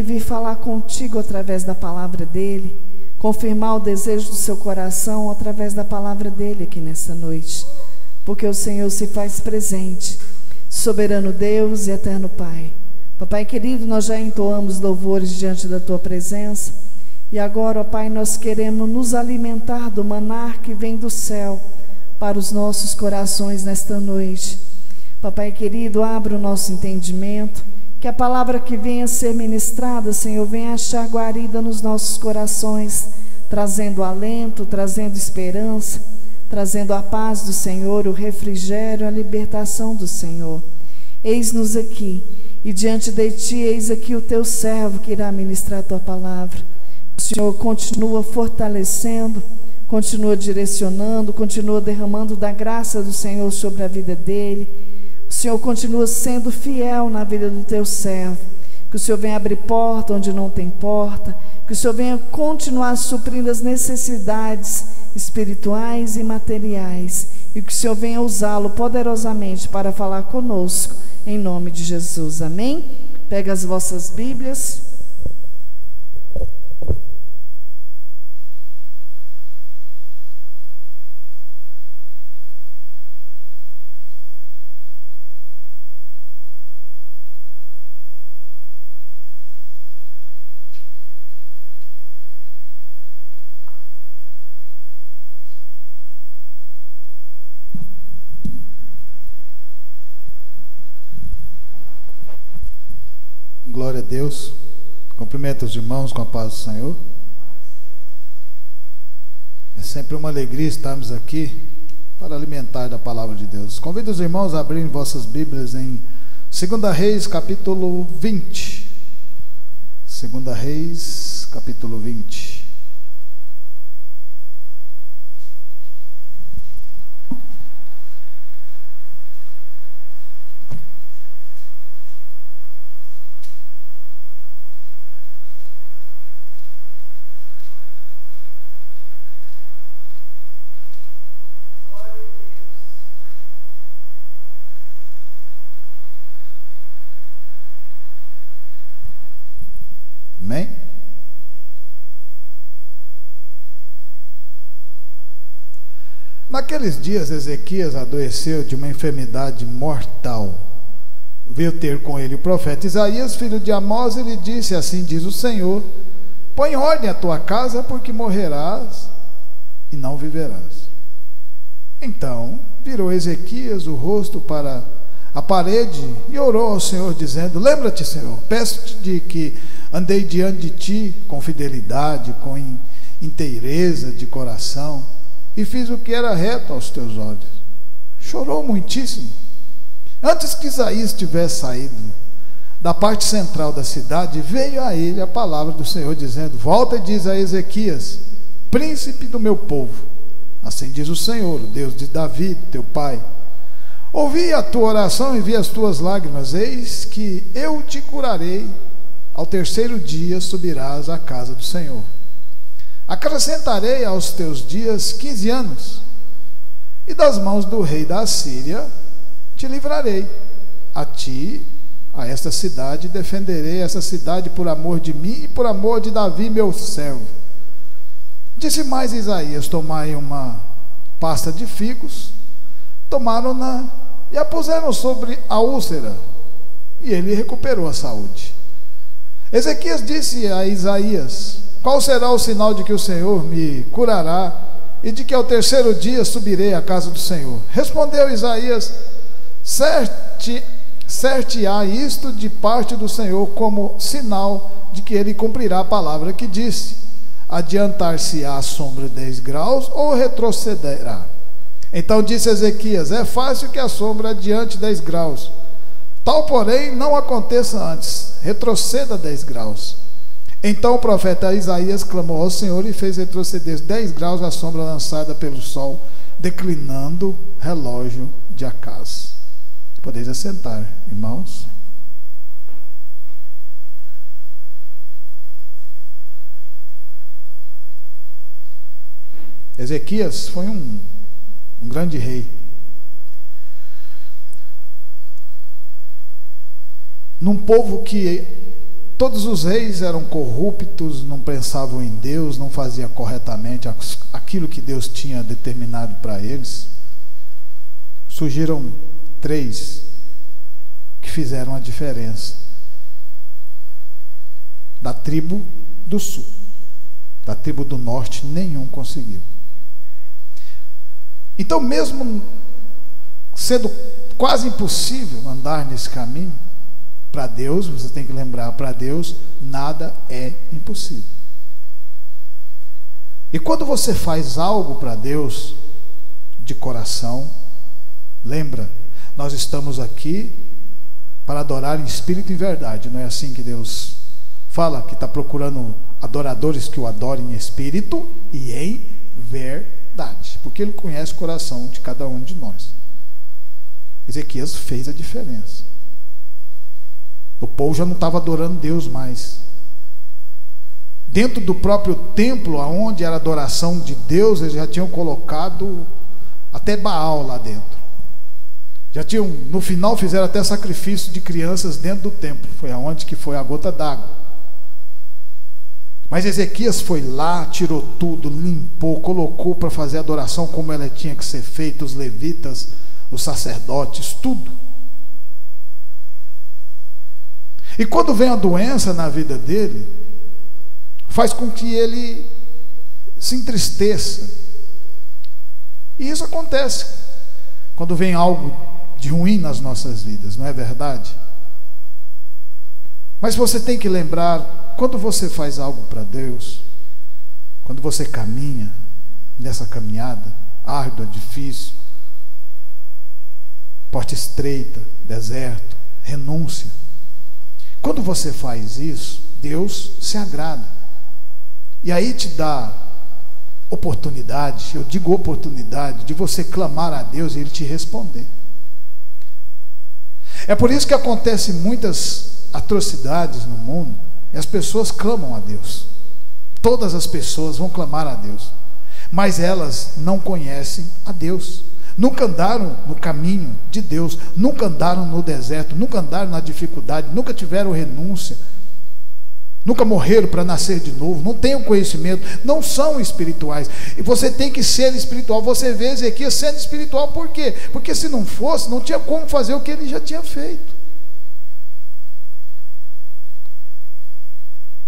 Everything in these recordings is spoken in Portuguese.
vir falar contigo através da palavra dele, confirmar o desejo do seu coração através da palavra dele aqui nessa noite, porque o Senhor se faz presente, soberano Deus e eterno Pai. Papai querido, nós já entoamos louvores diante da tua presença, e agora, ó Pai, nós queremos nos alimentar do maná que vem do céu para os nossos corações nesta noite. Papai querido, abra o nosso entendimento, que a palavra que venha a ser ministrada, Senhor, venha achar guarida nos nossos corações, trazendo alento, trazendo esperança, trazendo a paz do Senhor, o refrigério, a libertação do Senhor. Eis-nos aqui, e diante de Ti, eis aqui o Teu servo que irá ministrar a Tua palavra. O Senhor continua fortalecendo, continua direcionando, continua derramando da graça do Senhor sobre a vida dele. O Senhor continua sendo fiel na vida do Teu servo. Que o Senhor venha abrir porta onde não tem porta, que o Senhor venha continuar suprindo as necessidades espirituais e materiais, e que o Senhor venha usá-lo poderosamente para falar conosco, em nome de Jesus, amém? Pega as vossas Bíblias. Glória a Deus. Cumprimento os irmãos com a paz do Senhor. É sempre uma alegria estarmos aqui para alimentar da palavra de Deus. Convido os irmãos a abrirem vossas Bíblias em 2 Reis, capítulo 20. 2 Reis, capítulo 20. Amém? Naqueles dias, Ezequias adoeceu de uma enfermidade mortal. Veio ter com ele o profeta Isaías, filho de Amós, e lhe disse: assim diz o Senhor, põe em ordem a tua casa, porque morrerás e não viverás. Então virou Ezequias o rosto para a parede e orou ao Senhor, dizendo: lembra-te, Senhor, peço-te de que andei diante de ti com fidelidade, com inteireza de coração, e fiz o que era reto aos teus olhos. Chorou muitíssimo. Antes que Isaías tivesse saído da parte central da cidade, veio a ele a palavra do Senhor, dizendo: volta e diz a Ezequias, príncipe do meu povo, assim diz o Senhor, o Deus de Davi, teu pai, ouvi a tua oração e vi as tuas lágrimas, eis que eu te curarei. Ao terceiro dia subirás à casa do Senhor. Acrescentarei aos teus dias 15 anos, e das mãos do rei da Assíria te livrarei. A ti, a esta cidade, defenderei essa cidade por amor de mim e por amor de Davi, meu servo. Disse mais Isaías: tomai uma pasta de figos. Tomaram-na e a puseram sobre a úlcera, e ele recuperou a saúde. Ezequias disse a Isaías: qual será o sinal de que o Senhor me curará e de que ao terceiro dia subirei à casa do Senhor? Respondeu Isaías: certe-á isto de parte do Senhor como sinal de que ele cumprirá a palavra que disse: adiantar-se-á a sombra 10 graus ou retrocederá? Então disse Ezequias: é fácil que a sombra adiante 10 graus. Tal, porém, não aconteça antes, retroceda 10 graus. Então o profeta Isaías clamou ao Senhor e fez retroceder 10 graus a sombra lançada pelo sol, declinando relógio de Acaz. Podeis assentar, irmãos. Ezequias foi um grande rei. Num povo que todos os reis eram corruptos, não pensavam em Deus, não faziam corretamente aquilo que Deus tinha determinado para eles. Surgiram 3 que fizeram a diferença. Da tribo do sul, da tribo do norte, nenhum conseguiu. Então, mesmo sendo quase impossível andar nesse caminho, para Deus, você tem que lembrar, para Deus nada é impossível. E quando você faz algo para Deus de coração, lembra, nós estamos aqui para adorar em espírito e em verdade. Não é assim que Deus fala, que está procurando adoradores que o adorem em espírito e em verdade, porque Ele conhece o coração de cada um de nós. Ezequias fez a diferença. O povo já não estava adorando Deus mais. Dentro do próprio templo, onde era a adoração de Deus, eles já tinham colocado até Baal lá dentro. Já tinham, no final, fizeram até sacrifício de crianças dentro do templo. Foi aonde que foi a gota d'água. Mas Ezequias foi lá, tirou tudo, limpou, colocou para fazer a adoração como ela tinha que ser feita, os levitas, os sacerdotes, tudo. E quando vem a doença na vida dele, faz com que ele se entristeça. E isso acontece quando vem algo de ruim nas nossas vidas, não é verdade? Mas você tem que lembrar, quando você faz algo para Deus, quando você caminha nessa caminhada árdua, difícil, porta estreita, deserto, renúncia, quando você faz isso, Deus se agrada. E aí te dá oportunidade, eu digo oportunidade, de você clamar a Deus e Ele te responder. É por isso que acontecem muitas atrocidades no mundo, e as pessoas clamam a Deus. Todas as pessoas vão clamar a Deus, mas elas não conhecem a Deus. Nunca andaram no caminho de Deus, nunca andaram no deserto, nunca andaram na dificuldade, nunca tiveram renúncia, nunca morreram para nascer de novo, não têm o conhecimento, não são espirituais. E você tem que ser espiritual. Você vê Ezequias sendo espiritual, por quê? Porque se não fosse, não tinha como fazer o que ele já tinha feito.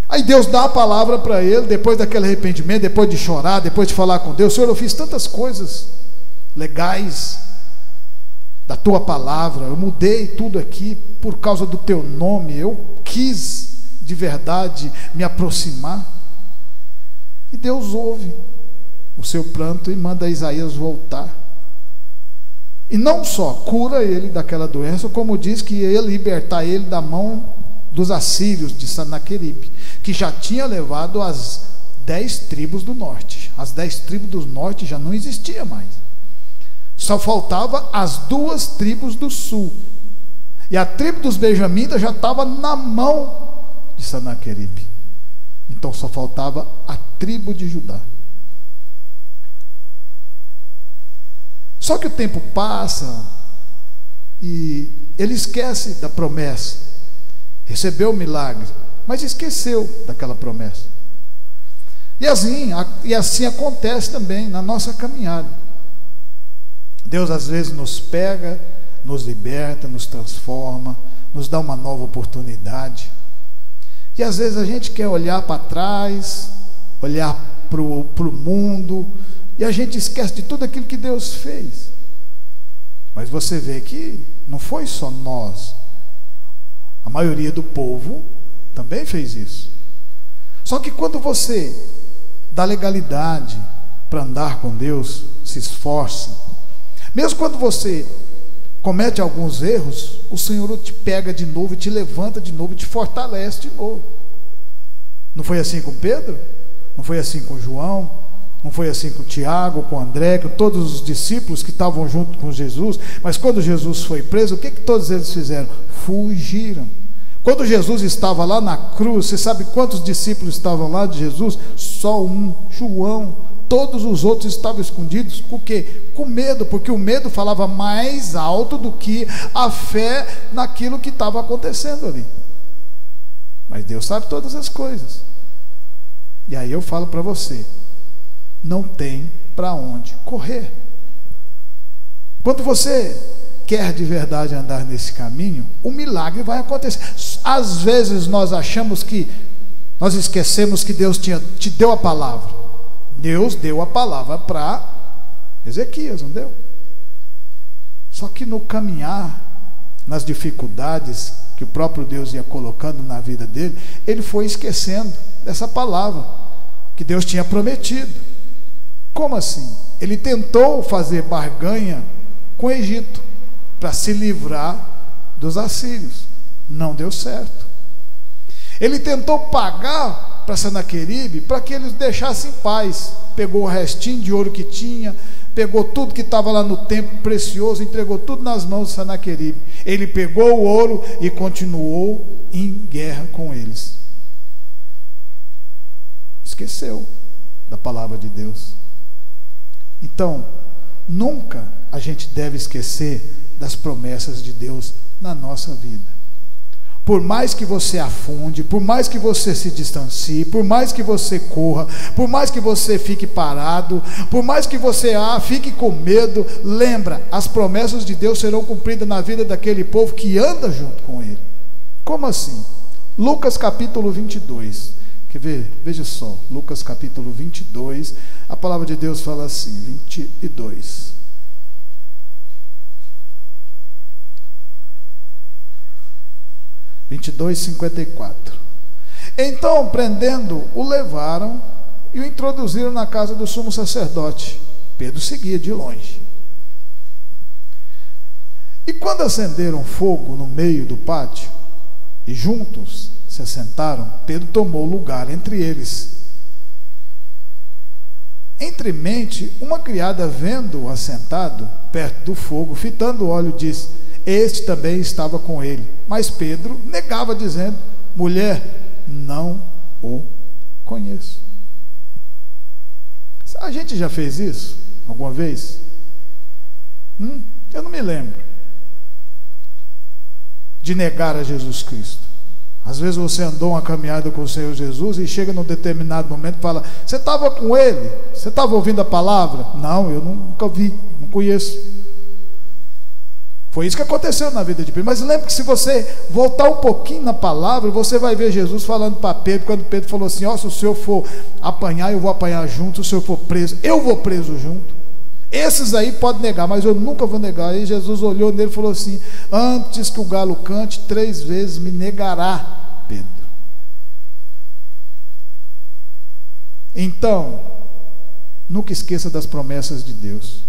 Aí Deus dá a palavra para ele, depois daquele arrependimento, depois de chorar, depois de falar com Deus: Senhor, eu fiz tantas coisas legais da tua palavra, eu mudei tudo aqui por causa do teu nome, eu quis de verdade me aproximar. E Deus ouve o seu pranto e manda Isaías voltar. E não só cura ele daquela doença, como diz que ia libertar ele da mão dos assírios de Sanaqueribe, que já tinha levado as 10 tribos do norte. As 10 tribos do norte já não existia mais. Só faltava as 2 tribos do sul. E a tribo dos benjamitas já estava na mão de Sanaqueribe. Então só faltava a tribo de Judá. Só que o tempo passa e ele esquece da promessa. Recebeu o milagre, mas esqueceu daquela promessa. E assim acontece também na nossa caminhada. Deus às vezes nos pega, nos liberta, nos transforma, nos dá uma nova oportunidade. E às vezes a gente quer olhar para trás, olhar para o mundo, e a gente esquece de tudo aquilo que Deus fez. Mas você vê que não foi só nós. A maioria do povo também fez isso. Só que quando você dá legalidade para andar com Deus, se esforça, mesmo quando você comete alguns erros, o Senhor te pega de novo, te levanta de novo, te fortalece de novo. Não foi assim com Pedro? Não foi assim com João? Não foi assim com Tiago, com André, com todos os discípulos que estavam junto com Jesus? Mas quando Jesus foi preso, o que todos eles fizeram? Fugiram. Quando Jesus estava lá na cruz, você sabe quantos discípulos estavam lá de Jesus? Só um, João. Todos os outros estavam escondidos. Com o quê? Com medo, porque o medo falava mais alto do que a fé naquilo que estava acontecendo ali. Mas Deus sabe todas as coisas. E aí eu falo para você, não tem para onde correr. Quando você quer de verdade andar nesse caminho, o milagre vai acontecer. Às vezes nós esquecemos que Deus te deu a palavra. Deus deu a palavra para Ezequias, não deu? Só que no caminhar, nas dificuldades que o próprio Deus ia colocando na vida dele, ele foi esquecendo dessa palavra que Deus tinha prometido. Como assim? Ele tentou fazer barganha com o Egito para se livrar dos assírios. Não deu certo. Ele tentou pagar para Senaqueribe para que eles deixassem em paz. Pegou o restinho de ouro que tinha, pegou tudo que estava lá no templo precioso, entregou tudo nas mãos de Senaqueribe. Ele pegou o ouro e continuou em guerra com eles. Esqueceu da palavra de Deus. Então, nunca a gente deve esquecer das promessas de Deus na nossa vida. Por mais que você afunde, por mais que você se distancie, por mais que você corra, por mais que você fique parado, por mais que você fique com medo, lembra, as promessas de Deus serão cumpridas na vida daquele povo que anda junto com ele. Como assim? Lucas capítulo 22. Quer ver? Veja só, Lucas capítulo 22, a palavra de Deus fala assim, 22. (22, 54). Então, prendendo, o levaram e o introduziram na casa do sumo sacerdote. Pedro seguia de longe. E quando acenderam fogo no meio do pátio, e juntos se assentaram, Pedro tomou lugar entre eles. Entremente, uma criada, vendo-o assentado perto do fogo, fitando o óleo, disse: este também estava com ele. Mas Pedro negava, dizendo: mulher, não o conheço. A gente já fez isso alguma vez? Eu não me lembro de negar a Jesus Cristo. Às vezes você andou uma caminhada com o Senhor Jesus e chega num determinado momento e fala: você estava com ele? Você estava ouvindo a palavra? Não, eu nunca vi, não conheço. Foi isso que aconteceu na vida de Pedro. Mas lembre que se você voltar um pouquinho na palavra, você vai ver Jesus falando para Pedro, quando Pedro falou assim: se o senhor for apanhar, eu vou apanhar junto. Se o senhor for preso, eu vou preso junto. Esses aí podem negar, mas eu nunca vou negar. Aí Jesus olhou nele e falou assim: antes que o galo cante, 3 vezes me negará, Pedro. Então, nunca esqueça das promessas de Deus.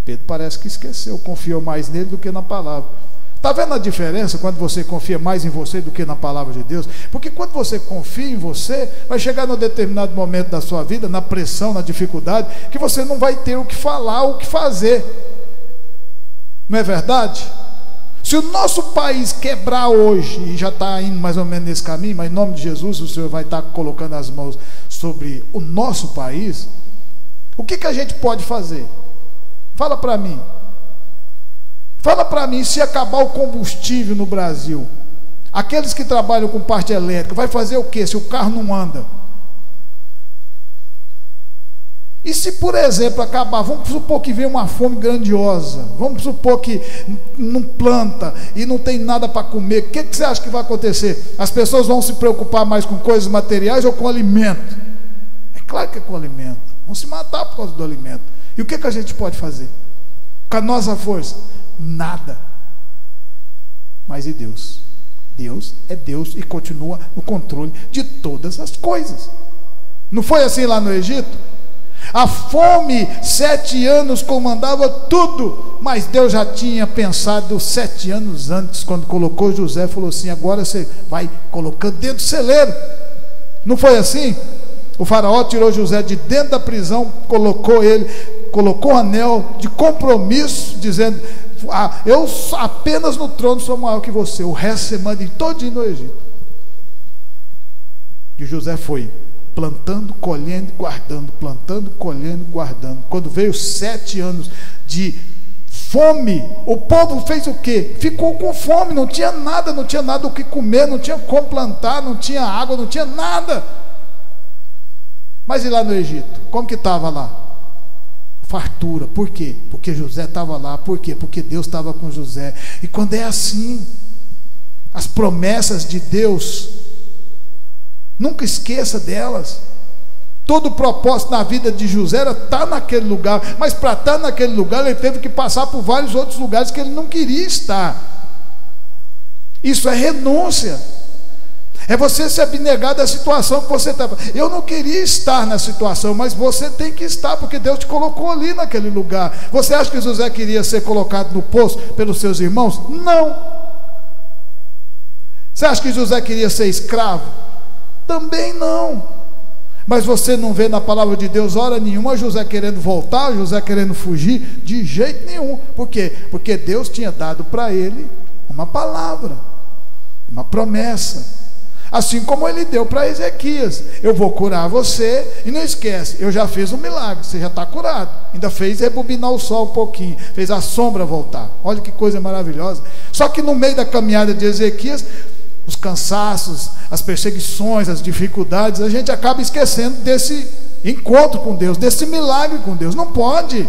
Pedro parece que esqueceu, confiou mais nele do que na palavra. Está vendo a diferença quando você confia mais em você do que na palavra de Deus? Porque quando você confia em você, vai chegar num determinado momento da sua vida, na pressão, na dificuldade, que você não vai ter o que falar, o que fazer. Não é verdade? Se o nosso país quebrar hoje, e já está indo mais ou menos nesse caminho, mas em nome de Jesus o Senhor vai estar colocando as mãos sobre o nosso país, o que a gente pode fazer? Fala para mim. Fala para mim, se acabar o combustível no Brasil, aqueles que trabalham com parte elétrica, vai fazer o quê se o carro não anda? E se, por exemplo, acabar, vamos supor que vem uma fome grandiosa, vamos supor que não planta e não tem nada para comer, o que você acha que vai acontecer? As pessoas vão se preocupar mais com coisas materiais ou com alimento? É claro que é com alimento. Vão se matar por causa do alimento. E o que a gente pode fazer? Com a nossa força? Nada. Mas e Deus? Deus é Deus e continua no controle de todas as coisas. Não foi assim lá no Egito? A fome, 7 anos comandava tudo, mas Deus já tinha pensado 7 anos antes, quando colocou José, falou assim: agora você vai colocando dentro do celeiro. Não foi assim? O faraó tirou José de dentro da prisão, colocou um anel de compromisso, dizendo: eu apenas no trono sou maior que você, o resto você manda em todinho no Egito. E José foi plantando, colhendo, guardando, plantando, colhendo, guardando. Quando veio 7 anos de fome. O povo fez o quê? Ficou com fome, não tinha nada o que comer, não tinha como plantar, não tinha água, não tinha nada. Mas e lá no Egito? Como que estava lá? Fartura. Por quê? Porque José estava lá. Por quê? Porque Deus estava com José. E quando é assim, as promessas de Deus, nunca esqueça delas. Todo o propósito na vida de José era estar naquele lugar, mas para estar naquele lugar ele teve que passar por vários outros lugares que ele não queria estar. Isso é renúncia. É você se abnegar da situação que você está. Eu não queria estar na situação, mas você tem que estar, porque Deus te colocou ali naquele lugar. Você acha que José queria ser colocado no poço pelos seus irmãos? Não. Você acha que José queria ser escravo? Também não. Mas você não vê na palavra de Deus hora nenhuma José querendo voltar, José querendo fugir, de jeito nenhum. Por quê? Porque Deus tinha dado para ele uma palavra, uma promessa. Assim como ele deu para Ezequias: eu vou curar você, e não esquece, eu já fiz um milagre, você já está curado. Ainda fez rebobinar o sol um pouquinho, fez a sombra voltar. Olha que coisa maravilhosa. Só que no meio da caminhada de Ezequias, os cansaços, as perseguições, as dificuldades, a gente acaba esquecendo desse encontro com Deus, desse milagre com Deus. Não pode.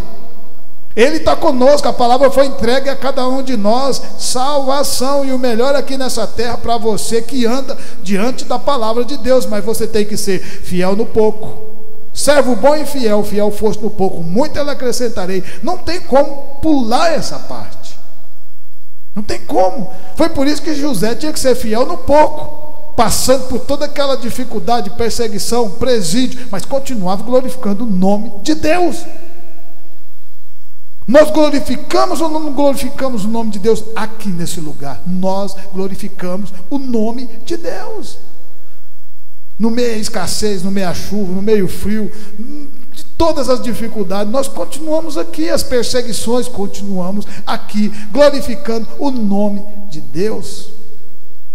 Ele está conosco, a palavra foi entregue a cada um de nós, salvação e o melhor aqui nessa terra para você que anda diante da palavra de Deus. Mas você tem que ser fiel no pouco. Servo bom e fiel, fiel foste no pouco, muito eu acrescentarei. Não tem como pular essa parte. Não tem como. Foi por isso que José tinha que ser fiel no pouco, passando por toda aquela dificuldade, perseguição, presídio, mas continuava glorificando o nome de Deus. Nós glorificamos ou não glorificamos o nome de Deus aqui nesse lugar? Nós glorificamos o nome de Deus. No meio da escassez, no meio da chuva, no meio do frio, de todas as dificuldades, nós continuamos aqui, as perseguições, continuamos aqui, glorificando o nome de Deus.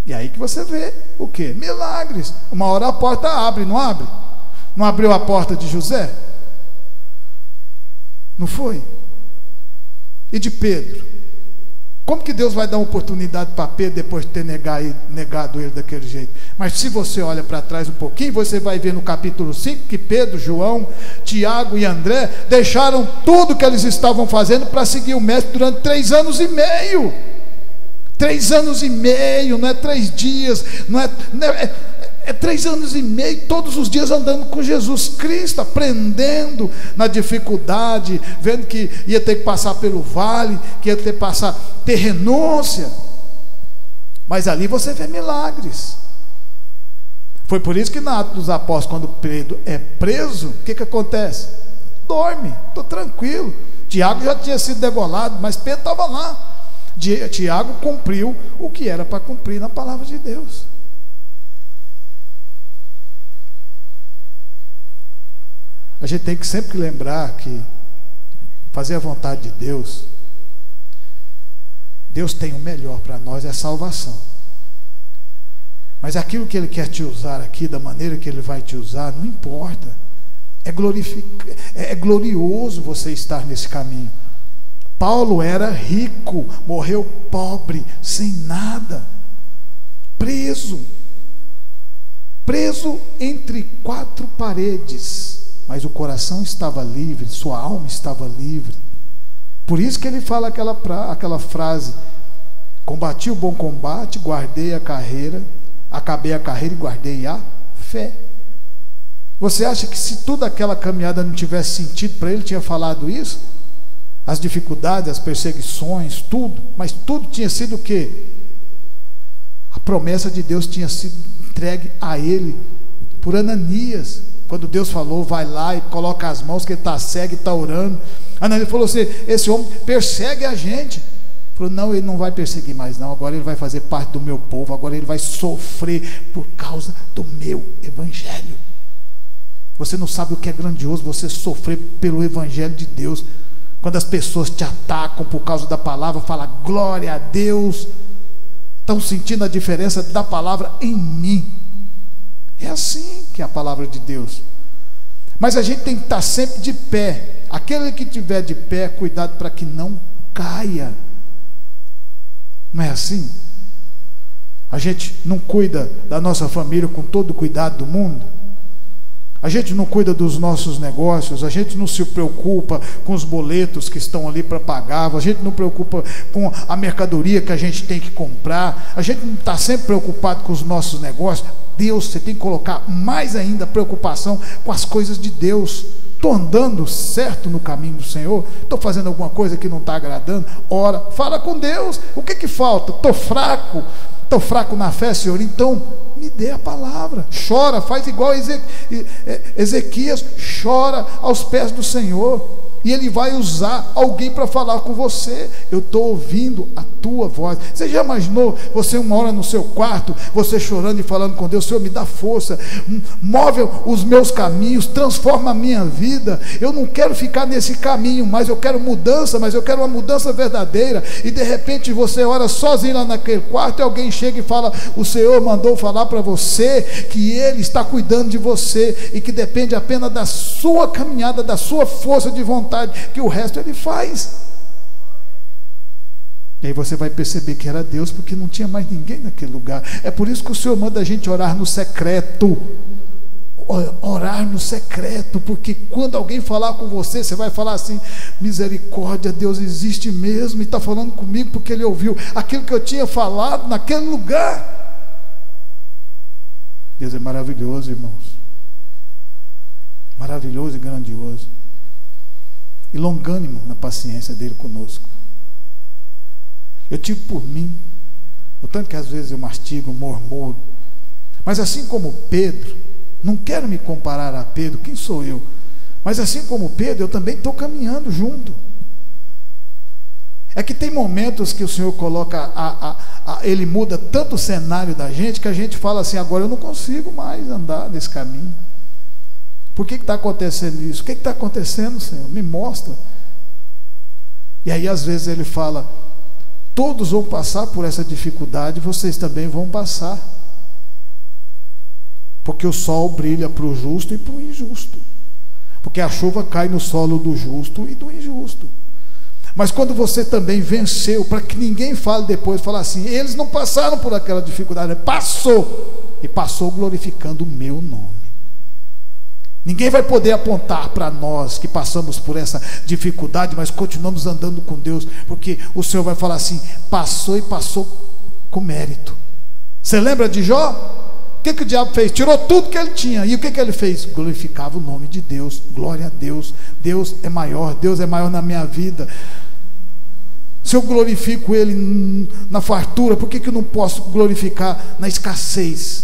E aí que você vê o quê? Milagres. Uma hora a porta abre, não abre? Não abriu a porta de José? Não foi? E de Pedro? Como que Deus vai dar uma oportunidade para Pedro depois de ter negado ele daquele jeito? Mas se você olha para trás um pouquinho, você vai ver no capítulo 5 que Pedro, João, Tiago e André deixaram tudo que eles estavam fazendo para seguir o mestre durante 3 anos e meio. 3 anos e meio, não é 3 dias, é 3 anos e meio, todos os dias andando com Jesus Cristo, aprendendo na dificuldade, vendo que ia ter que passar pelo vale, que ia ter que ter renúncia. Mas ali você vê milagres. Foi por isso que na Atos dos Apóstolos, quando Pedro é preso, o que acontece? Dorme, estou tranquilo. Tiago já tinha sido degolado, mas Pedro estava lá. Tiago cumpriu o que era para cumprir na palavra de Deus. A gente tem que sempre lembrar que fazer a vontade de Deus, Deus tem o melhor para nós, é salvação. Mas aquilo que Ele quer te usar aqui, da maneira que Ele vai te usar, não importa. É glorioso você estar nesse caminho. Paulo era rico, morreu pobre, sem nada, preso entre 4 paredes. Mas o coração estava livre, sua alma estava livre. Por isso que ele fala aquela frase: combati o bom combate, guardei a carreira, acabei a carreira e guardei a fé. Você acha que se toda aquela caminhada não tivesse sentido para ele, tinha falado isso? As dificuldades, as perseguições, tudo, mas tudo tinha sido o quê? A promessa de Deus tinha sido entregue a ele por Ananias. Quando Deus falou, vai lá e coloca as mãos, que ele está cego e está orando. Ananias falou assim: esse homem persegue a gente. Ele falou: não, ele não vai perseguir mais não, agora ele vai fazer parte do meu povo, agora ele vai sofrer por causa do meu evangelho. Você não sabe o que é grandioso, você sofrer pelo evangelho de Deus. Quando as pessoas te atacam por causa da palavra, fala glória a Deus, estão sentindo a diferença da palavra em mim. É assim que é a palavra de Deus. Mas a gente tem que estar sempre de pé. Aquele que estiver de pé, cuidado para que não caia. Não é assim? A gente não cuida da nossa família com todo o cuidado do mundo. A gente não cuida dos nossos negócios, a gente não se preocupa com os boletos que estão ali para pagar, a gente não preocupa com a mercadoria que a gente tem que comprar, a gente não está sempre preocupado com os nossos negócios. Deus, você tem que colocar mais ainda preocupação com as coisas de Deus. Estou andando certo no caminho do Senhor? Estou fazendo alguma coisa que não está agradando? Ora, fala com Deus. O que falta? Estou fraco na fé, Senhor. Então me dê a palavra. Chora, faz igual Ezequias, chora aos pés do Senhor, e Ele vai usar alguém para falar com você. Eu estou ouvindo a tua voz. Você já imaginou você uma hora no seu quarto, você chorando e falando com Deus: Senhor, me dá força, move os meus caminhos, transforma a minha vida. Eu não quero ficar nesse caminho, mas eu quero mudança, mas eu quero uma mudança verdadeira. E de repente você ora sozinho lá naquele quarto, e alguém chega e fala: o Senhor mandou falar para você que Ele está cuidando de você, e que depende apenas da sua caminhada, da sua força de vontade, que o resto Ele faz. E aí você vai perceber que era Deus, porque não tinha mais ninguém naquele lugar. É por isso que o Senhor manda a gente orar no secreto. Orar no secreto, porque quando alguém falar com você, você vai falar assim: misericórdia, Deus existe mesmo e está falando comigo, porque Ele ouviu aquilo que eu tinha falado naquele lugar. Deus é maravilhoso, irmãos, maravilhoso e grandioso, e longânimo na paciência dele conosco. Eu tive por mim, o tanto que às vezes eu mastigo, murmuro, mas assim como Pedro, não quero me comparar a Pedro, quem sou eu? Mas assim como Pedro, eu também estou caminhando junto. É que tem momentos que o Senhor coloca, Ele muda tanto o cenário da gente, que a gente fala assim: agora eu não consigo mais andar nesse caminho. Por que está acontecendo isso? O que está acontecendo, Senhor? Me mostra. E aí às vezes Ele fala: todos vão passar por essa dificuldade, vocês também vão passar. Porque o sol brilha para o justo e para o injusto. Porque a chuva cai no solo do justo e do injusto. Mas quando você também venceu, para que ninguém fale depois, fala assim: eles não passaram por aquela dificuldade, passou. E passou glorificando o meu nome. Ninguém vai poder apontar para nós que passamos por essa dificuldade, mas continuamos andando com Deus, porque o Senhor vai falar assim: passou, e passou com mérito. Você lembra de Jó? O que o diabo fez? Tirou tudo que ele tinha. E o que ele fez? Glorificava o nome de Deus. Glória a Deus. Deus é maior na minha vida. Se eu glorifico Ele na fartura, por que eu não posso glorificar na escassez?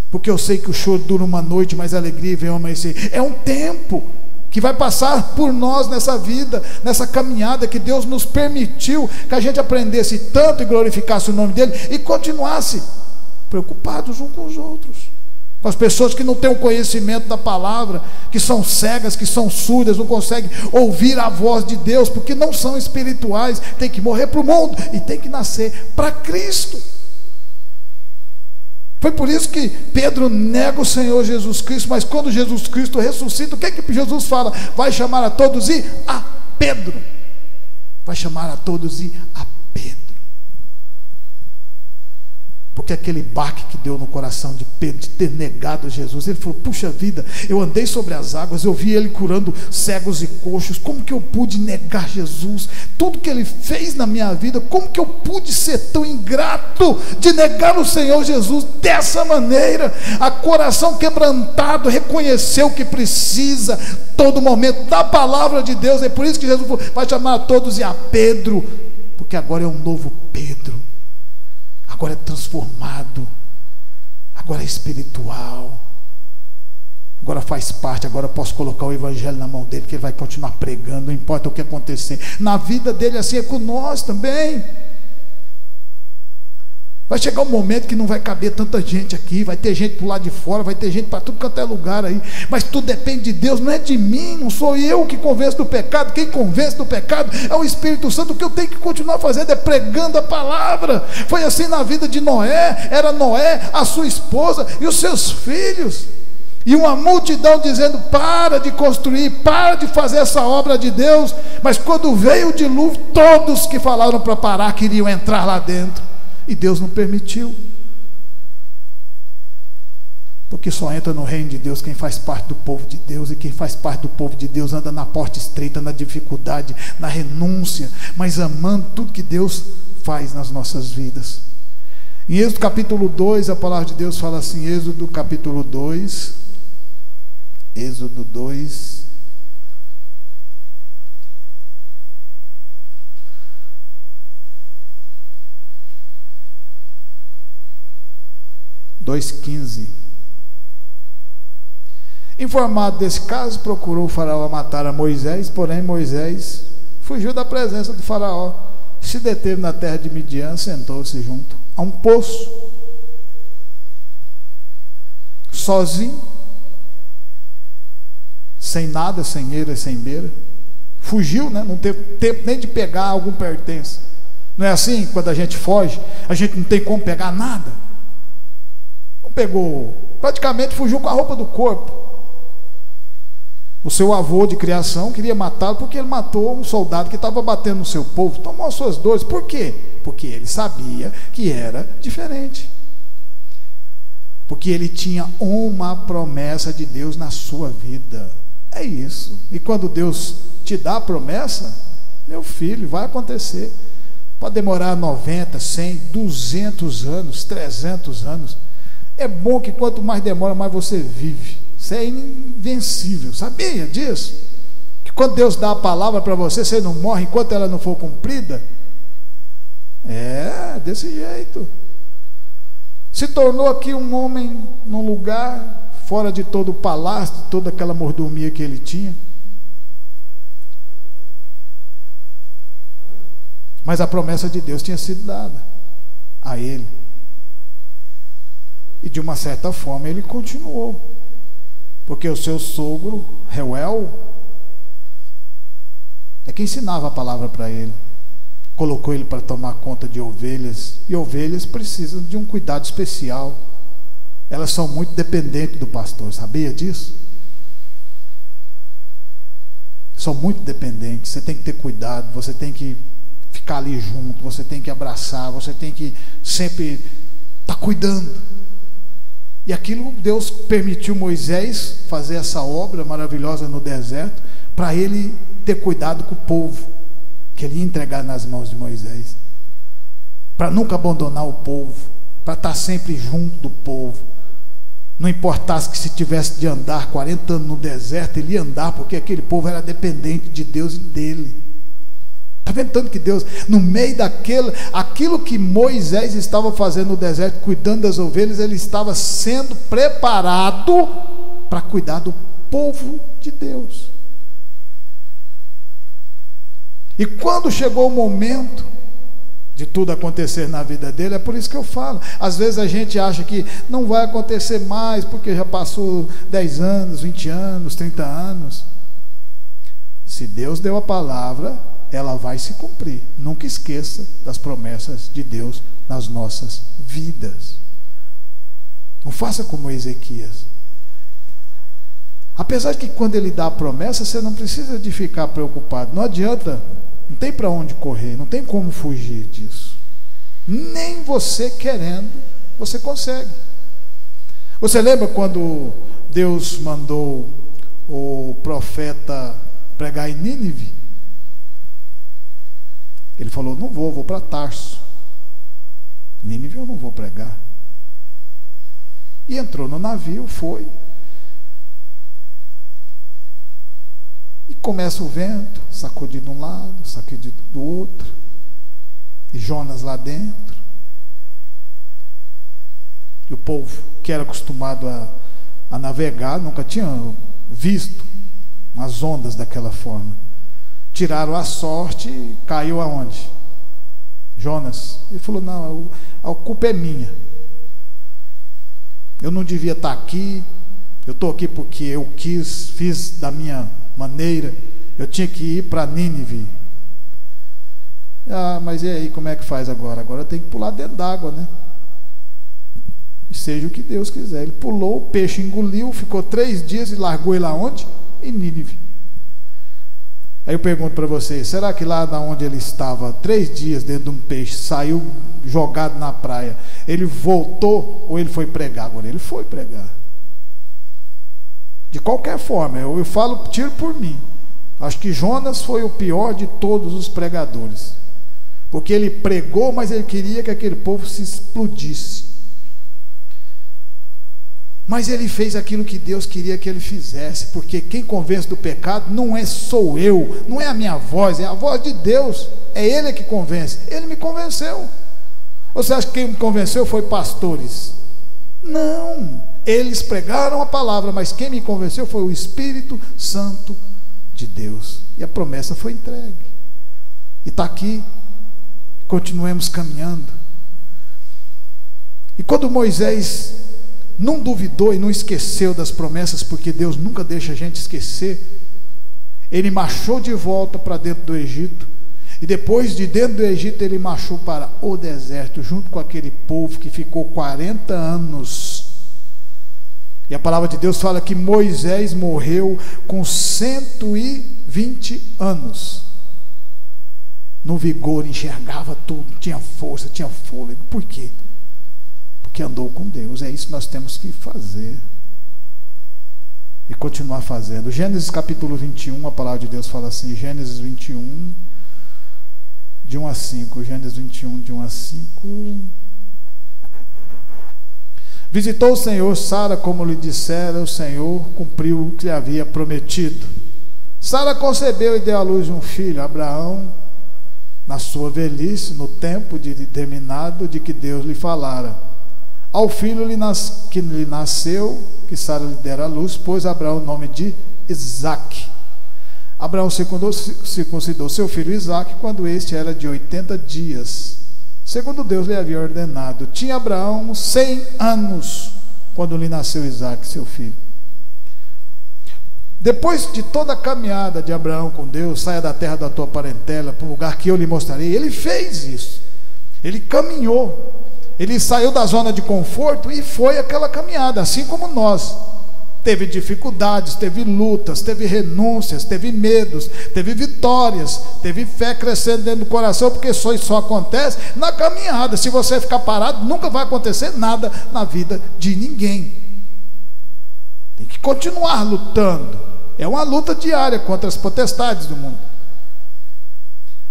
Porque eu sei que o choro dura uma noite, mas a alegria vem ao amanhecer. É um tempo que vai passar por nós nessa vida, nessa caminhada que Deus nos permitiu que a gente aprendesse tanto e glorificasse o nome dEle e continuasse preocupados uns com os outros, com as pessoas que não têm o conhecimento da palavra, que são cegas, que são surdas, não conseguem ouvir a voz de Deus, porque não são espirituais. Tem que morrer para o mundo e tem que nascer para Cristo. Foi por isso que Pedro nega o Senhor Jesus Cristo, mas quando Jesus Cristo ressuscita, o que é que Jesus fala? Vai chamar a todos e a Pedro. Vai chamar a todos e a Pedro. Porque aquele baque que deu no coração de Pedro, de ter negado Jesus, ele falou: puxa vida, eu andei sobre as águas, eu vi Ele curando cegos e coxos, como que eu pude negar Jesus? Tudo que Ele fez na minha vida, como que eu pude ser tão ingrato de negar o Senhor Jesus dessa maneira? A coração quebrantado reconheceu que precisa todo momento da palavra de Deus. É por isso que Jesus vai chamar a todos e a Pedro, porque agora é um novo Pedro. Agora é transformado, agora é espiritual, agora faz parte, agora posso colocar o evangelho na mão dele, que ele vai continuar pregando, não importa o que acontecer na vida dele. Assim é com nós também. Vai chegar um momento que não vai caber tanta gente aqui, vai ter gente para o lado de fora, vai ter gente para tudo quanto é lugar aí, mas tudo depende de Deus, não é de mim, não sou eu que convenço do pecado. Quem convence do pecado é o Espírito Santo. O que eu tenho que continuar fazendo é pregando a palavra. Foi assim na vida de Noé. Era Noé, a sua esposa e os seus filhos. E uma multidão dizendo: para de construir, para de fazer essa obra de Deus. Mas quando veio o dilúvio, todos que falaram para parar queriam entrar lá dentro, e Deus não permitiu. Porque só entra no reino de Deus quem faz parte do povo de Deus. E quem faz parte do povo de Deus anda na porta estreita, na dificuldade, na renúncia, mas amando tudo que Deus faz nas nossas vidas. Em Êxodo capítulo 2, a palavra de Deus fala assim, Êxodo capítulo 2, Êxodo 2, (2:15). Informado desse caso, procurou o faraó matar a Moisés, porém Moisés fugiu da presença do faraó, se deteve na terra de Midian, sentou-se junto a um poço, sozinho, sem nada, sem eira, sem beira. Fugiu, né? Não teve tempo nem de pegar algum pertence. Não é assim? Quando a gente foge, a gente não tem como pegar nada. Não pegou, praticamente fugiu com a roupa do corpo. O seu avô de criação queria matá-lo porque ele matou um soldado que estava batendo no seu povo, tomou as suas dores. Por quê? Porque ele sabia que era diferente. Porque ele tinha uma promessa de Deus na sua vida. É isso. E quando Deus te dá a promessa, meu filho, vai acontecer. Pode demorar 90, 100, 200 anos, 300 anos. É bom que quanto mais demora, mais você vive. Você é invencível, sabia disso? Que quando Deus dá a palavra para você, você não morre enquanto ela não for cumprida. É, desse jeito. Se tornou aqui um homem num lugar fora de todo o palácio, de toda aquela mordomia que ele tinha. Mas a promessa de Deus tinha sido dada a ele. E de uma certa forma ele continuou. Porque o seu sogro, Reuel, é que ensinava a palavra para ele. Colocou ele para tomar conta de ovelhas. E ovelhas precisam de um cuidado especial. Elas são muito dependentes do pastor, sabia disso? São muito dependentes. Você tem que ter cuidado, você tem que ficar ali junto, você tem que abraçar, você tem que sempre estar cuidando. E aquilo Deus permitiu Moisés fazer essa obra maravilhosa no deserto, para ele ter cuidado com o povo que ele ia entregar nas mãos de Moisés, para nunca abandonar o povo, para estar sempre junto do povo. Não importasse que se tivesse de andar 40 anos no deserto, ele ia andar, porque aquele povo era dependente de Deus e dele. Está vendo tanto que Deus, no meio aquilo que Moisés estava fazendo no deserto, cuidando das ovelhas, ele estava sendo preparado para cuidar do povo de Deus. E quando chegou o momento de tudo acontecer na vida dele, é por isso que eu falo, às vezes a gente acha que não vai acontecer mais, porque já passou 10 anos, 20 anos, 30 anos. Se Deus deu a palavra, ela vai se cumprir. Nunca esqueça das promessas de Deus nas nossas vidas. Não faça como Ezequias. Apesar de que quando ele dá a promessa, você não precisa de ficar preocupado. Não adianta, não tem para onde correr, não tem como fugir disso. Nem você querendo, você consegue. Você lembra quando Deus mandou o profeta pregar em Nínive? Ele falou: não vou para Tarso. Nínive eu não vou pregar. E entrou no navio, foi. E começa o vento, sacudir de um lado, sacudir do outro. E Jonas lá dentro. E o povo que era acostumado a navegar, nunca tinha visto as ondas daquela forma. Tiraram a sorte e caiu aonde? Jonas. Ele falou: não, a culpa é minha. Eu não devia estar aqui. Eu estou aqui porque eu quis, fiz da minha maneira. Eu tinha que ir para Nínive. Ah, mas e aí, como é que faz agora? Agora tem que pular dentro d'água, né? E seja o que Deus quiser. Ele pulou, o peixe engoliu, ficou 3 dias e largou ele aonde? Em Nínive. Aí eu pergunto para vocês, será que lá onde ele estava, 3 dias dentro de um peixe, saiu jogado na praia, ele voltou ou ele foi pregar? Agora ele foi pregar. De qualquer forma, eu falo, tiro por mim. Acho que Jonas foi o pior de todos os pregadores. Porque ele pregou, mas ele queria que aquele povo se explodisse. Mas ele fez aquilo que Deus queria que ele fizesse, porque quem convence do pecado não sou eu, não é a minha voz, é a voz de Deus. É Ele que convence. Ele me convenceu. Ou você acha que quem me convenceu foi pastores? Não, eles pregaram a palavra, mas quem me convenceu foi o Espírito Santo de Deus. E a promessa foi entregue. E está aqui. Continuemos caminhando. E quando Moisés não duvidou e não esqueceu das promessas, porque Deus nunca deixa a gente esquecer, ele marchou de volta para dentro do Egito. E depois de dentro do Egito ele marchou para o deserto, junto com aquele povo que ficou 40 anos. E a palavra de Deus fala que Moisés morreu com 120 anos. No vigor, enxergava tudo, tinha força, tinha fôlego. Por quê? Porque andou com Deus. É isso que nós temos que fazer e continuar fazendo. Gênesis capítulo 21, a palavra de Deus fala assim, Gênesis 21, de 1 a 5, Gênesis 21, de 1 a 5. Visitou o Senhor Sara, como lhe dissera, o Senhor cumpriu o que lhe havia prometido. Sara concebeu e deu à luz um filho, Abraão, na sua velhice, no tempo determinado de que Deus lhe falara. Ao filho que lhe nasceu, que Sara lhe dera à luz, pôs Abraão o nome de Isaque. Abraão circuncidou seu filho Isaque quando este era de 80 dias, segundo Deus lhe havia ordenado. Tinha Abraão 100 anos quando lhe nasceu Isaque, seu filho. Depois de toda a caminhada de Abraão com Deus, saia da terra da tua parentela para um lugar que eu lhe mostrarei. Ele fez isso. Ele caminhou. Ele saiu da zona de conforto e foi aquela caminhada, assim como nós. Teve dificuldades, teve lutas, teve renúncias, teve medos, teve vitórias, teve fé crescendo dentro do coração, porque isso só acontece na caminhada. Se você ficar parado, nunca vai acontecer nada na vida de ninguém. Tem que continuar lutando. É uma luta diária contra as potestades do mundo.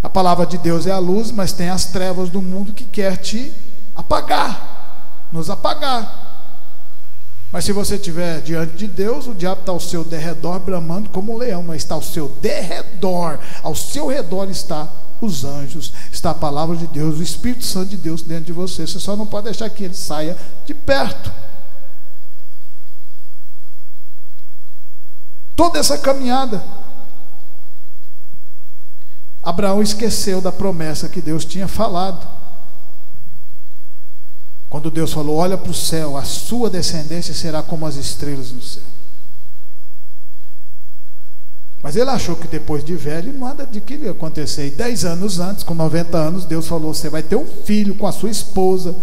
A palavra de Deus é a luz, mas tem as trevas do mundo que quer te apagar, nos apagar. Mas se você estiver diante de Deus, o diabo está ao seu derredor bramando como um leão, mas está ao seu derredor, ao seu redor está os anjos, está a palavra de Deus, o Espírito Santo de Deus dentro de você. Você só não pode deixar que ele saia de perto. Toda essa caminhada, Abraão esqueceu da promessa que Deus tinha falado. Quando Deus falou, olha para o céu, a sua descendência será como as estrelas no céu. Mas ele achou que depois de velho, nada de que ia acontecer. E 10 anos antes, com 90 anos, Deus falou, você vai ter um filho com a sua esposa.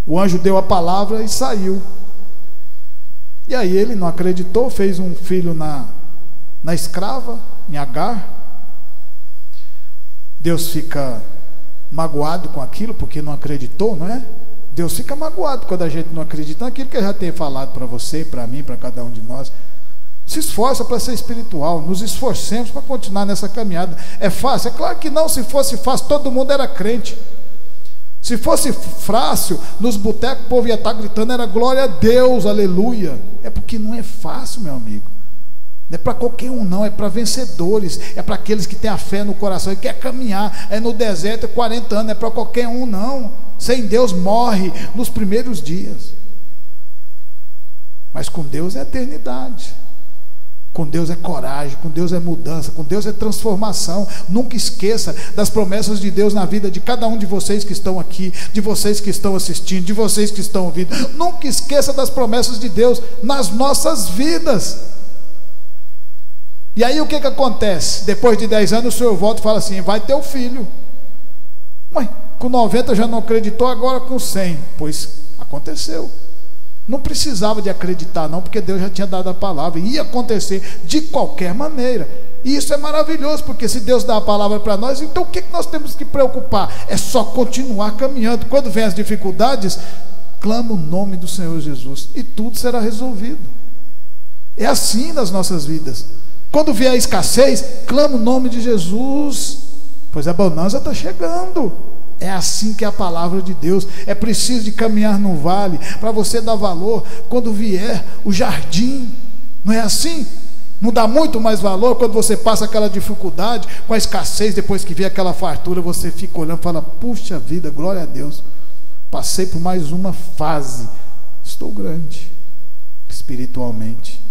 O anjo deu a palavra e saiu. E aí ele não acreditou, fez um filho na escrava, em Agar. Deus fica magoado com aquilo, porque não acreditou, não é? Deus fica magoado quando a gente não acredita naquilo que ele já tem falado para você, para mim, para cada um de nós. Se esforça para ser espiritual, nos esforcemos para continuar nessa caminhada. É fácil? É claro que não. Se fosse fácil, todo mundo era crente. Se fosse fácil, nos botecos o povo ia estar gritando, era glória a Deus, aleluia. É porque não é fácil, meu amigo. Não é para qualquer um não, é para vencedores, é para aqueles que têm a fé no coração e quer caminhar, é no deserto, é 40 anos, não é para qualquer um não. Sem Deus morre nos primeiros dias. Mas com Deus é eternidade. Com Deus é coragem, com Deus é mudança, com Deus é transformação. Nunca esqueça das promessas de Deus na vida de cada um de vocês que estão aqui, de vocês que estão assistindo, de vocês que estão ouvindo. Nunca esqueça das promessas de Deus nas nossas vidas. E aí o que acontece? Depois de 10 anos o Senhor volta e fala assim, vai ter o filho. Mas com 90 já não acreditou, agora com 100. Pois Aconteceu. Não precisava de acreditar não, porque Deus já tinha dado a palavra. Ia acontecer de qualquer maneira. E isso é maravilhoso, porque se Deus dá a palavra para nós, então o que nós temos que preocupar? É só continuar caminhando. Quando vem as dificuldades, clama o nome do Senhor Jesus e tudo será resolvido. É assim nas nossas vidas. Quando vier a escassez, clama o nome de Jesus, pois a bonança está chegando. É assim que é a palavra de Deus. É preciso de caminhar no vale para você dar valor quando vier o jardim. Não é assim? Não dá muito mais valor quando você passa aquela dificuldade com a escassez, depois que vem aquela fartura, você fica olhando e fala: puxa vida, glória a Deus, passei por mais uma fase, estou grande espiritualmente.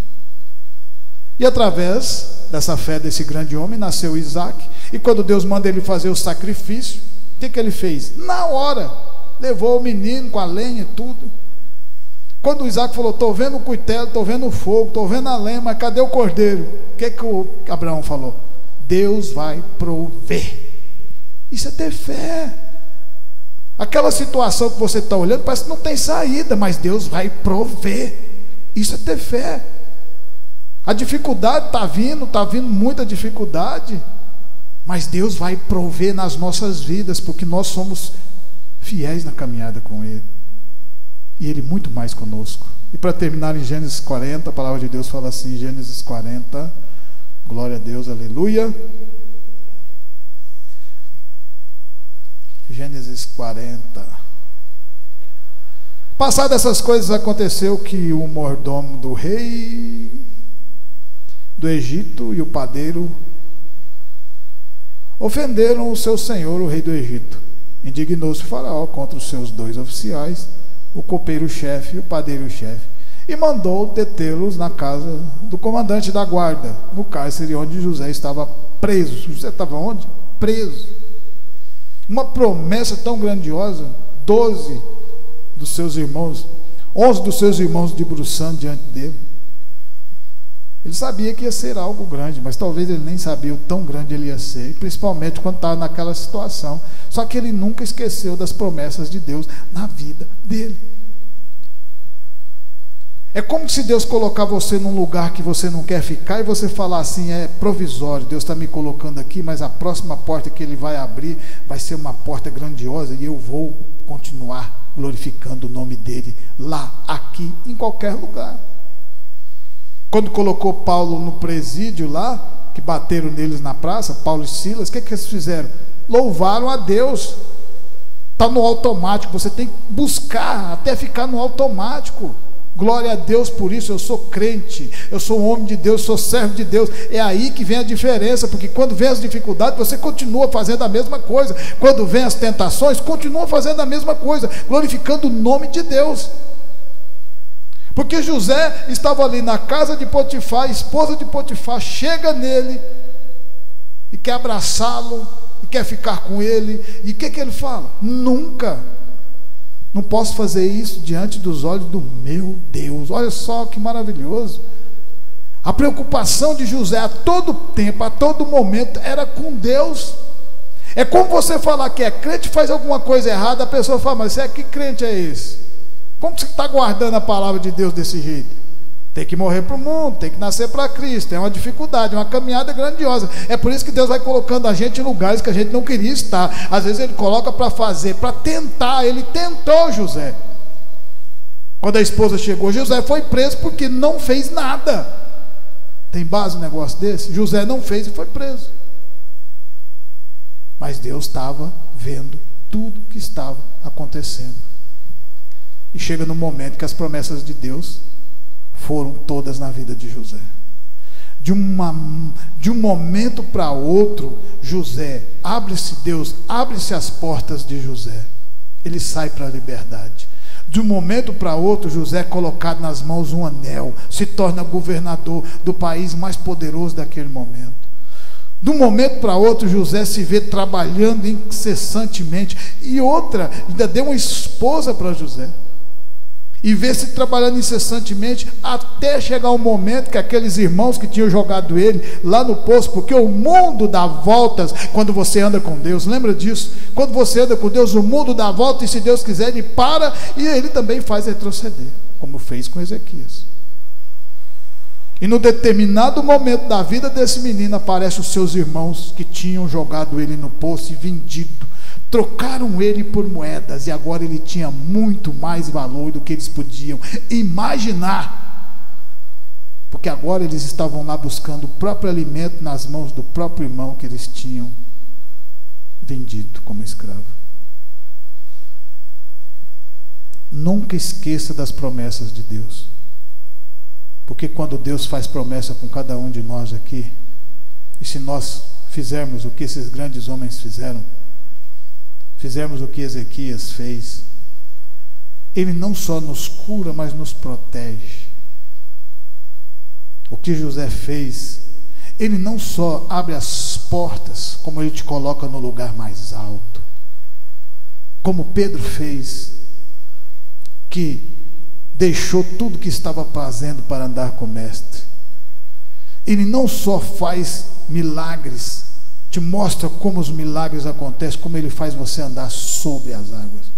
E através dessa fé desse grande homem nasceu Isaac. E quando Deus manda ele fazer o sacrifício, o que ele fez? Na hora, levou o menino com a lenha e tudo. Quando Isaac falou: estou vendo o cutelo, estou vendo o fogo, estou vendo a lenha, mas cadê o cordeiro? O que o Abraão falou? Deus vai prover. Isso é ter fé. Aquela situação que você está olhando parece que não tem saída, mas Deus vai prover. Isso é ter fé. A dificuldade está vindo muita dificuldade, mas Deus vai prover nas nossas vidas, porque nós somos fiéis na caminhada com Ele, e Ele muito mais conosco. E para terminar, em Gênesis 40, a palavra de Deus fala assim, Gênesis 40, glória a Deus, aleluia. Gênesis 40. Passadas essas coisas, aconteceu que o mordomo do rei do Egito e o padeiro ofenderam o seu senhor, o rei do Egito. Indignou-se o faraó contra os seus dois oficiais, o copeiro-chefe e o padeiro-chefe, e mandou detê-los na casa do comandante da guarda, no cárcere onde José estava preso. José estava onde? Preso. Uma promessa tão grandiosa, 11 dos seus irmãos debruçando diante dele. Ele sabia que ia ser algo grande, mas talvez ele nem sabia o tão grande ele ia ser, principalmente quando estava naquela situação. Só que ele nunca esqueceu das promessas de Deus na vida dele. É como se Deus colocar você num lugar que você não quer ficar e você falar assim: é provisório, Deus está me colocando aqui, mas a próxima porta que Ele vai abrir vai ser uma porta grandiosa e eu vou continuar glorificando o nome dEle lá, aqui, em qualquer lugar. Quando colocou Paulo no presídio lá, que bateram neles na praça, Paulo e Silas, o que eles fizeram? Louvaram a Deus. Está no automático, você tem que buscar até ficar no automático. Glória a Deus por isso. Eu sou crente, eu sou um homem de Deus, sou servo de Deus. É aí que vem a diferença, porque quando vem as dificuldades, você continua fazendo a mesma coisa. Quando vem as tentações, continua fazendo a mesma coisa, glorificando o nome de Deus. Porque José estava ali na casa de Potifar, a esposa de Potifar chega nele e quer abraçá-lo, e quer ficar com ele. E o que ele fala? Nunca, não posso fazer isso diante dos olhos do meu Deus. Olha só que maravilhoso. A preocupação de José a todo tempo, a todo momento, era com Deus. É como você falar que é crente, faz alguma coisa errada, a pessoa fala: mas que crente é esse? Como você está guardando a palavra de Deus desse jeito? Tem que morrer para o mundo, tem que nascer para Cristo. É uma dificuldade, uma caminhada grandiosa. É por isso que Deus vai colocando a gente em lugares que a gente não queria estar. Às vezes Ele coloca para fazer, para tentar. Ele tentou José. Quando a esposa chegou, José foi preso porque não fez nada. Tem base um negócio desse? José não fez e foi preso. Mas Deus estava vendo tudo que estava acontecendo. E chega no momento que as promessas de Deus foram todas na vida de José. De um momento para outro, Deus abre-se as portas de José. Ele sai para a liberdade. De um momento para outro, José é colocado nas mãos um anel, se torna governador do país mais poderoso daquele momento. De um momento para outro, José se vê trabalhando incessantemente. E outra, ainda deu uma esposa para José. e vê-se trabalhando incessantemente, até chegar um momento que aqueles irmãos que tinham jogado ele lá no poço, porque o mundo dá voltas quando você anda com Deus, lembra disso? Quando você anda com Deus, o mundo dá volta, e se Deus quiser, ele para, e ele também faz retroceder, como fez com Ezequias. E no determinado momento da vida desse menino, aparecem os seus irmãos que tinham jogado ele no poço e vendido, trocaram ele por moedas, e agora ele tinha muito mais valor do que eles podiam imaginar, porque agora eles estavam lá buscando o próprio alimento nas mãos do próprio irmão que eles tinham vendido como escravo. Nunca esqueça das promessas de Deus, porque quando Deus faz promessa com cada um de nós aqui, e se nós fizermos o que esses grandes homens fizeram, fizermos o que Ezequias fez, ele não só nos cura, mas nos protege. O que José fez, ele não só abre as portas, como ele te coloca no lugar mais alto, como Pedro fez, que deixou tudo que estava fazendo para andar com o mestre. Ele não só faz milagres, te mostra como os milagres acontecem, como ele faz você andar sobre as águas.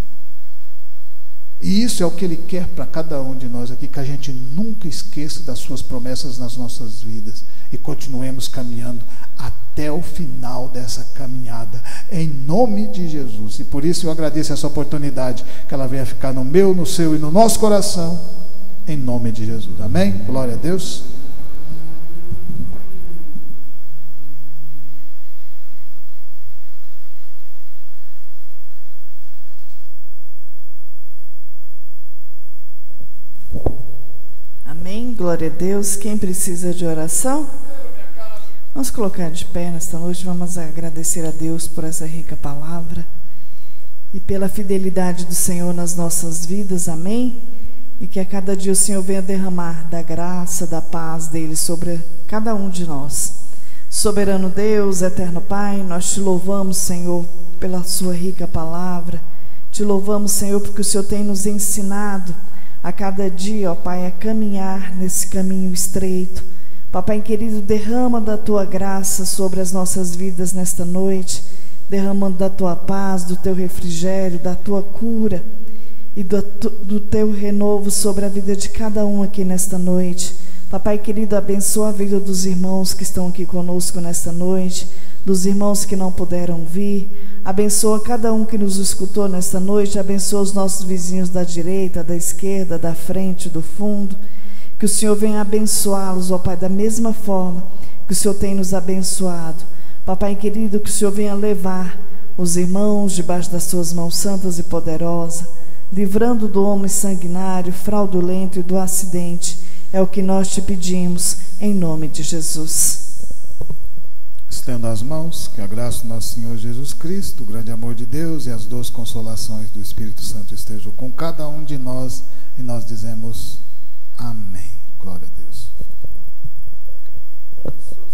E isso é o que ele quer para cada um de nós aqui, que a gente nunca esqueça das suas promessas nas nossas vidas e continuemos caminhando até o final dessa caminhada, em nome de Jesus. E por isso eu agradeço essa oportunidade, que ela venha ficar no meu, no seu e no nosso coração, em nome de Jesus. Amém? Glória a Deus. Amém, glória a Deus. Quem precisa de oração? Vamos colocar de pé nesta noite, vamos agradecer a Deus por essa rica palavra e pela fidelidade do Senhor nas nossas vidas, amém? E que a cada dia o Senhor venha derramar da graça, da paz dele sobre cada um de nós. Soberano Deus, eterno Pai, nós te louvamos, Senhor, pela sua rica palavra, te louvamos, Senhor, porque o Senhor tem nos ensinado a cada dia, ó Pai, a caminhar nesse caminho estreito. Papai querido, derrama da tua graça sobre as nossas vidas nesta noite, derramando da tua paz, do teu refrigério, da tua cura e do teu renovo sobre a vida de cada um aqui nesta noite. Papai querido, abençoa a vida dos irmãos que estão aqui conosco nesta noite, dos irmãos que não puderam vir. Abençoa cada um que nos escutou nesta noite, abençoa os nossos vizinhos da direita, da esquerda, da frente, do fundo. Que o Senhor venha abençoá-los, ó Pai, da mesma forma que o Senhor tem nos abençoado. Papai querido, que o Senhor venha levar os irmãos debaixo das suas mãos santas e poderosas, livrando do homem sanguinário, fraudulento e do acidente. É o que nós te pedimos, em nome de Jesus. Estenda as mãos, que a graça do nosso Senhor Jesus Cristo, o grande amor de Deus e as doces consolações do Espírito Santo estejam com cada um de nós, e nós dizemos amém.